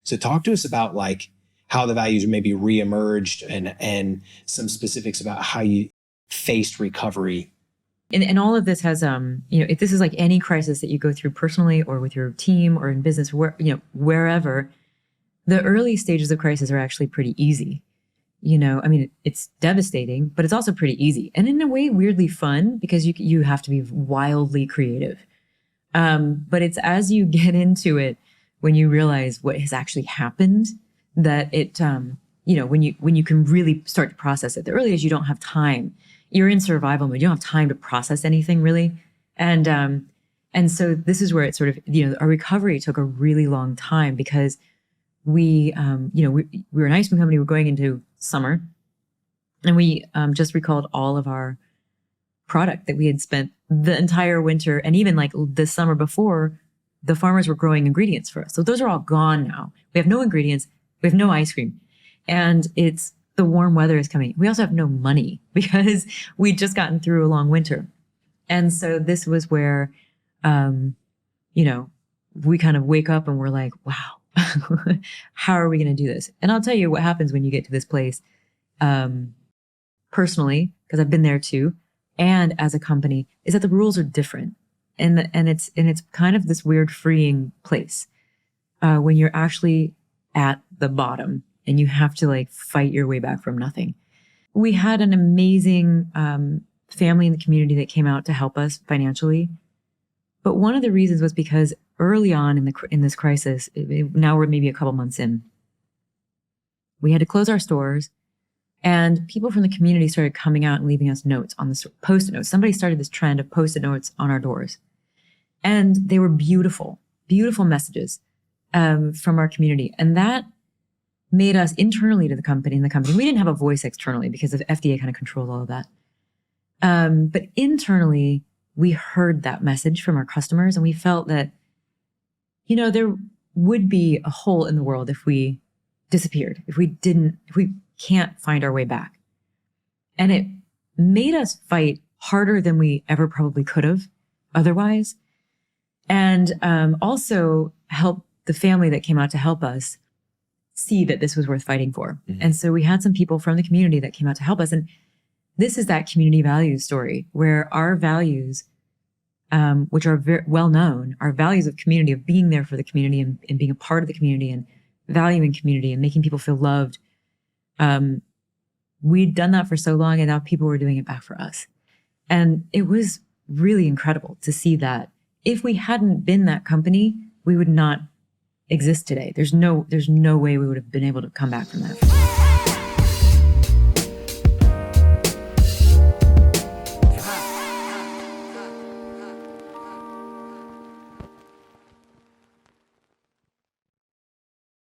So talk to us about like how the values maybe reemerged and some specifics about how you faced recovery. And all of this has, if this is like any crisis that you go through personally or with your team or in business, wherever, the early stages of crisis are actually pretty easy. It's devastating, but it's also pretty easy. And in a way, weirdly fun because you have to be wildly creative. But it's as you get into it, when you realize what has actually happened, that it, when you can really start to process it. The early days, you don't have time. You're in survival mode. You don't have time to process anything really. And so this is where it sort of, our recovery took a really long time because we were an ice cream company. We're going into summer, and we just recalled all of our product that we had spent the entire winter and even like the summer before. The farmers were growing ingredients for us, so those are all gone now. We have no ingredients. We have no ice cream, and it's the warm weather is coming. We also have no money because we'd just gotten through a long winter, and so this was where, we kind of wake up and we're like, wow. How are we going to do this? And I'll tell you what happens when you get to this place, personally, because I've been there too, and as a company, is that the rules are different, and it's kind of this weird freeing place when you're actually at the bottom and you have to like fight your way back from nothing. We had an amazing family in the community that came out to help us financially, but one of the reasons was because early on in this crisis, now we're maybe a couple months in, we had to close our stores, and people from the community started coming out and leaving us notes on the Post-it notes. Somebody started this trend of Post-it notes on our doors, and they were beautiful, beautiful messages from our community, and that made us internally to the company. We didn't have a voice externally because the FDA kind of controls all of that, but internally, we heard that message from our customers, and we felt that there would be a hole in the world if we disappeared, if we can't find our way back. And it made us fight harder than we ever probably could have otherwise. And also help the family that came out to help us see that this was worth fighting for. Mm-hmm. And so we had some people from the community that came out to help us. And this is that community values story where our values, which are very well known, our values of community, of being there for the community and being a part of the community and valuing community and making people feel loved. We'd done that for so long, and now people were doing it back for us. And it was really incredible to see that. If we hadn't been that company, we would not exist today. There's no way we would have been able to come back from that.